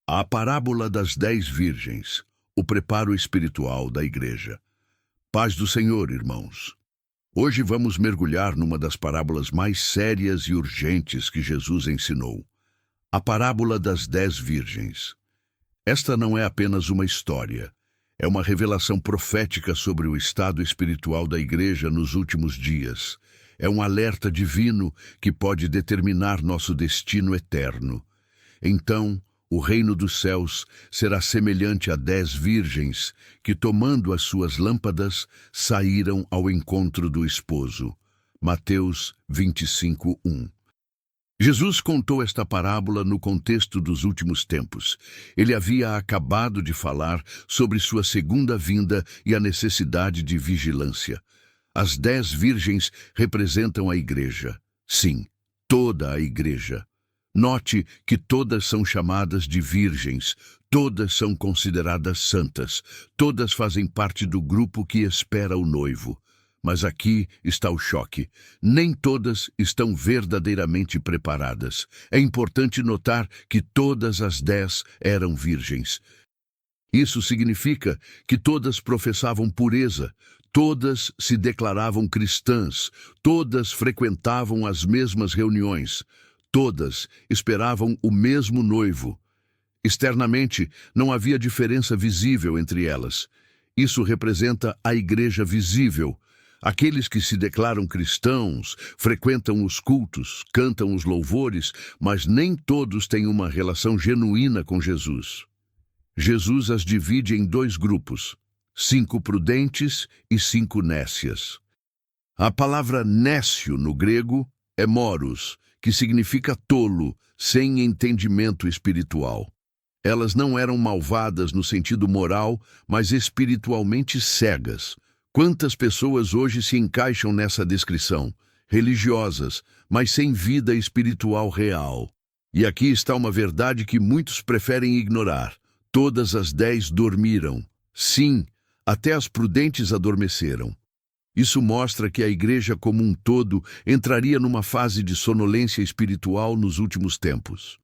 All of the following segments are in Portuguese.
A parábola das 10 virgens, o preparo espiritual da igreja. Paz do Senhor, irmãos. Hoje vamos mergulhar numa das parábolas mais sérias e urgentes que Jesus ensinou. A parábola das 10 virgens. Esta não é apenas uma história. É uma revelação profética sobre o estado espiritual da igreja nos últimos dias. É um alerta divino que pode determinar nosso destino eterno. Então, o reino dos céus será semelhante a 10 virgens que, tomando as suas lâmpadas, saíram ao encontro do esposo. Mateus 25:1. Jesus contou esta parábola no contexto dos últimos tempos. Ele havia acabado de falar sobre sua segunda vinda e a necessidade de vigilância. As 10 virgens representam a igreja. Sim, toda a igreja. Note que todas são chamadas de virgens, todas são consideradas santas, todas fazem parte do grupo que espera o noivo. Mas aqui está o choque. Nem todas estão verdadeiramente preparadas. É importante notar que todas as 10 eram virgens. Isso significa que todas professavam pureza, todas se declaravam cristãs, todas frequentavam as mesmas reuniões. Todas esperavam o mesmo noivo. Externamente, não havia diferença visível entre elas. Isso representa a igreja visível. Aqueles que se declaram cristãos, frequentam os cultos, cantam os louvores, mas nem todos têm uma relação genuína com Jesus. Jesus as divide em 2 grupos, 5 prudentes e 5 nécias. A palavra nécio no grego é moros, que significa tolo, sem entendimento espiritual. Elas não eram malvadas no sentido moral, mas espiritualmente cegas. Quantas pessoas hoje se encaixam nessa descrição? Religiosas, mas sem vida espiritual real. E aqui está uma verdade que muitos preferem ignorar. Todas as 10 dormiram. Sim, até as prudentes adormeceram. Isso mostra que a igreja como um todo entraria numa fase de sonolência espiritual nos últimos tempos.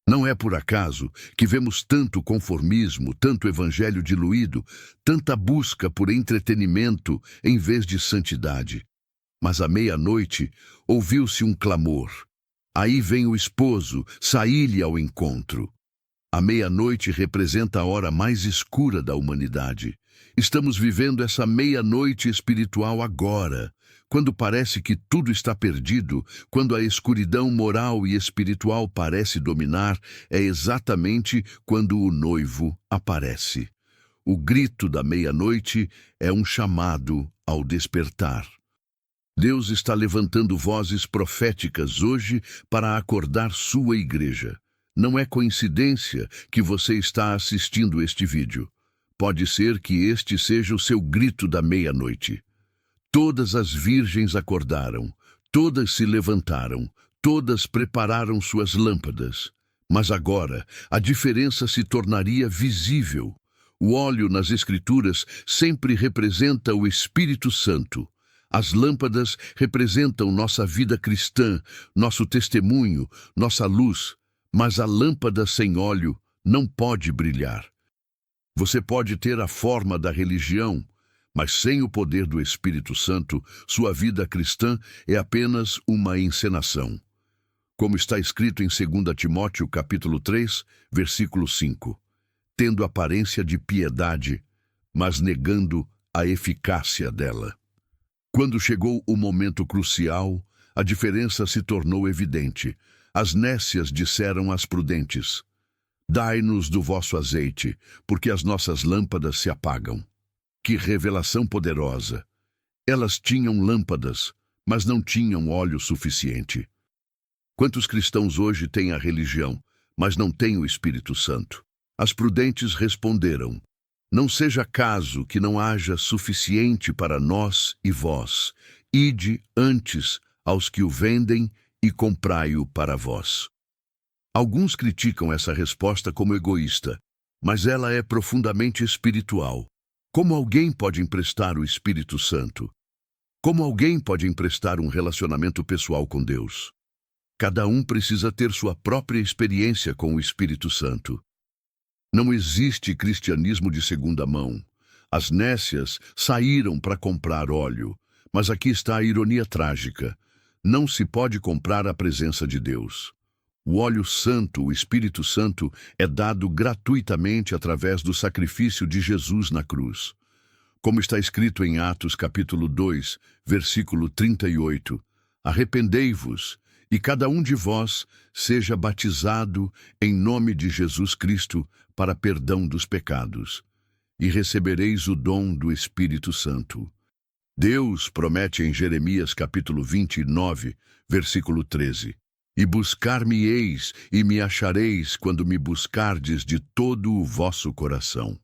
Não é por acaso que vemos tanto conformismo, tanto evangelho diluído, tanta busca por entretenimento em vez de santidade. Mas à meia-noite ouviu-se um clamor. Aí vem o esposo, saí-lhe ao encontro. A meia-noite representa a hora mais escura da humanidade. Estamos vivendo essa meia-noite espiritual agora, quando parece que tudo está perdido, quando a escuridão moral e espiritual parece dominar, é exatamente quando o noivo aparece. O grito da meia-noite é um chamado ao despertar. Deus está levantando vozes proféticas hoje para acordar sua igreja. Não é coincidência que você está assistindo este vídeo. Pode ser que este seja o seu grito da meia-noite. Todas as virgens acordaram, todas se levantaram, todas prepararam suas lâmpadas. Mas agora, a diferença se tornaria visível. O óleo nas Escrituras sempre representa o Espírito Santo. As lâmpadas representam nossa vida cristã, nosso testemunho, nossa luz. Mas a lâmpada sem óleo não pode brilhar. Você pode ter a forma da religião, mas sem o poder do Espírito Santo, sua vida cristã é apenas uma encenação. Como está escrito em 2 Timóteo capítulo 3, versículo 5. Tendo aparência de piedade, mas negando a eficácia dela. Quando chegou o momento crucial, a diferença se tornou evidente. As nécias disseram às prudentes: dai-nos do vosso azeite, porque as nossas lâmpadas se apagam. Que revelação poderosa! Elas tinham lâmpadas, mas não tinham óleo suficiente. Quantos cristãos hoje têm a religião, mas não têm o Espírito Santo? As prudentes responderam: não seja caso que não haja suficiente para nós e vós. Ide antes aos que o vendem e comprai-o para vós. Alguns criticam essa resposta como egoísta, mas ela é profundamente espiritual. Como alguém pode emprestar o Espírito Santo? Como alguém pode emprestar um relacionamento pessoal com Deus? Cada um precisa ter sua própria experiência com o Espírito Santo. Não existe cristianismo de segunda mão. As nécias saíram para comprar óleo, mas aqui está a ironia trágica. Não se pode comprar a presença de Deus. O óleo santo, o Espírito Santo, é dado gratuitamente através do sacrifício de Jesus na cruz. Como está escrito em Atos capítulo 2, versículo 38, arrependei-vos, e cada um de vós seja batizado em nome de Jesus Cristo para perdão dos pecados, e recebereis o dom do Espírito Santo. Deus promete em Jeremias capítulo 29, versículo 13, e buscar-me-eis e me achareis quando me buscardes de todo o vosso coração.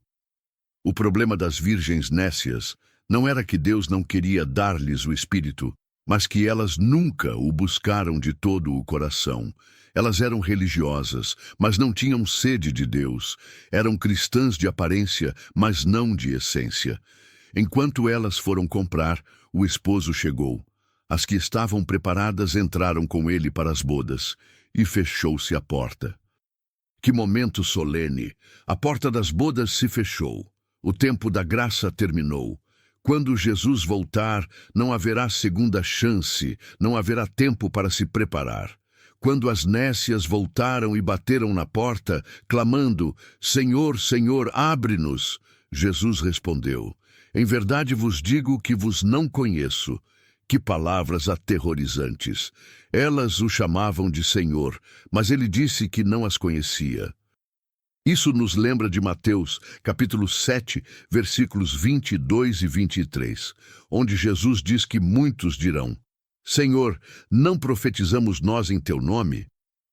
O problema das virgens nécias não era que Deus não queria dar-lhes o Espírito, mas que elas nunca o buscaram de todo o coração. Elas eram religiosas, mas não tinham sede de Deus. Eram cristãs de aparência, mas não de essência. Enquanto elas foram comprar, o esposo chegou. As que estavam preparadas entraram com ele para as bodas, e fechou-se a porta. Que momento solene! A porta das bodas se fechou. O tempo da graça terminou. Quando Jesus voltar, não haverá segunda chance, não haverá tempo para se preparar. Quando as nécias voltaram e bateram na porta, clamando, Senhor, Senhor, abre-nos, Jesus respondeu, em verdade vos digo que vos não conheço. Que palavras aterrorizantes! Elas o chamavam de Senhor, mas ele disse que não as conhecia. Isso nos lembra de Mateus, capítulo 7, versículos 22 e 23, onde Jesus diz que muitos dirão, Senhor, não profetizamos nós em teu nome?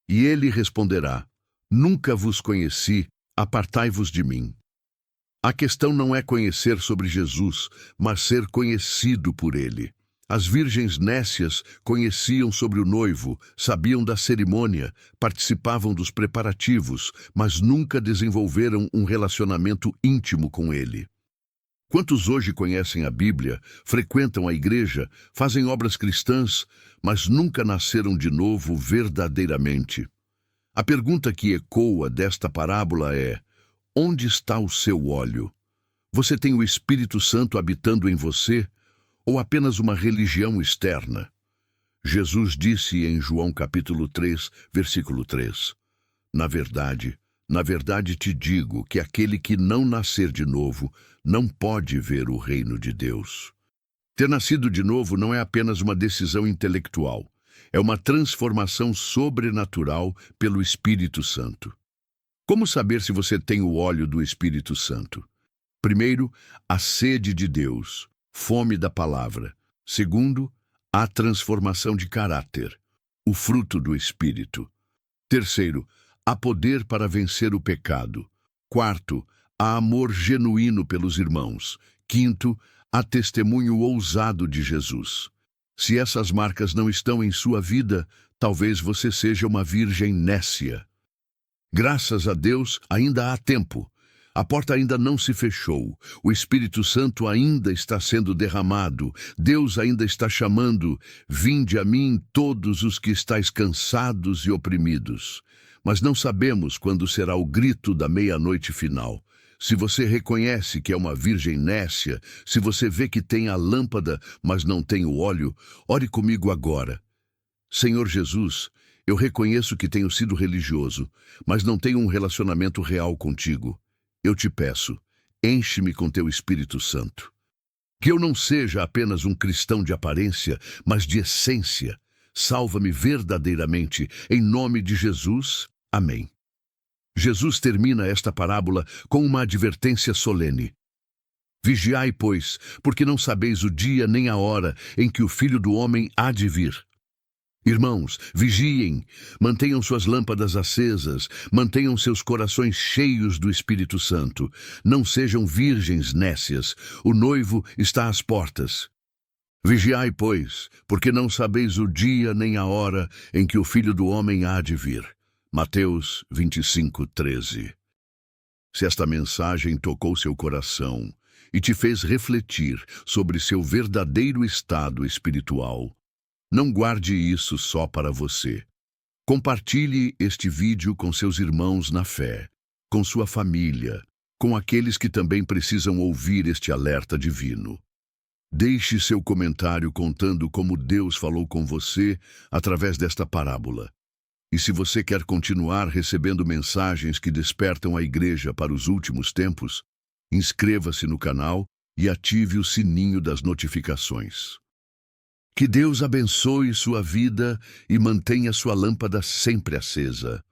E ele responderá, nunca vos conheci, apartai-vos de mim. A questão não é conhecer sobre Jesus, mas ser conhecido por ele. As virgens nécias conheciam sobre o noivo, sabiam da cerimônia, participavam dos preparativos, mas nunca desenvolveram um relacionamento íntimo com ele. Quantos hoje conhecem a Bíblia, frequentam a igreja, fazem obras cristãs, mas nunca nasceram de novo verdadeiramente? A pergunta que ecoa desta parábola é, onde está o seu óleo? Você tem o Espírito Santo habitando em você? Ou apenas uma religião externa? Jesus disse em João capítulo 3, versículo 3, na verdade te digo que aquele que não nascer de novo não pode ver o reino de Deus. Ter nascido de novo não é apenas uma decisão intelectual, é uma transformação sobrenatural pelo Espírito Santo. Como saber se você tem o óleo do Espírito Santo? Primeiro, a sede de Deus. Fome da palavra. Segundo, a transformação de caráter, o fruto do Espírito. Terceiro, há poder para vencer o pecado. Quarto, há amor genuíno pelos irmãos. Quinto, há testemunho ousado de Jesus. Se essas marcas não estão em sua vida, talvez você seja uma virgem nécia. Graças a Deus, ainda há tempo. A porta ainda não se fechou, o Espírito Santo ainda está sendo derramado, Deus ainda está chamando, vinde a mim todos os que estáis cansados e oprimidos. Mas não sabemos quando será o grito da meia-noite final. Se você reconhece que é uma virgem nécia, se você vê que tem a lâmpada, mas não tem o óleo, ore comigo agora. Senhor Jesus, eu reconheço que tenho sido religioso, mas não tenho um relacionamento real contigo. Eu te peço, enche-me com teu Espírito Santo. Que eu não seja apenas um cristão de aparência, mas de essência. Salva-me verdadeiramente, em nome de Jesus. Amém. Jesus termina esta parábola com uma advertência solene. Vigiai, pois, porque não sabeis o dia nem a hora em que o Filho do Homem há de vir. Irmãos, vigiem, mantenham suas lâmpadas acesas, mantenham seus corações cheios do Espírito Santo. Não sejam virgens nécias, o noivo está às portas. Vigiai, pois, porque não sabeis o dia nem a hora em que o Filho do Homem há de vir. Mateus 25, 13. Se esta mensagem tocou seu coração e te fez refletir sobre seu verdadeiro estado espiritual, não guarde isso só para você. Compartilhe este vídeo com seus irmãos na fé. com sua família, com aqueles que também precisam ouvir este alerta divino. Deixe seu comentário contando como Deus falou com você através desta parábola. E se você quer continuar recebendo mensagens que despertam a igreja para os últimos tempos, inscreva-se no canal e ative o sininho das notificações. Que Deus abençoe sua vida e mantenha sua lâmpada sempre acesa.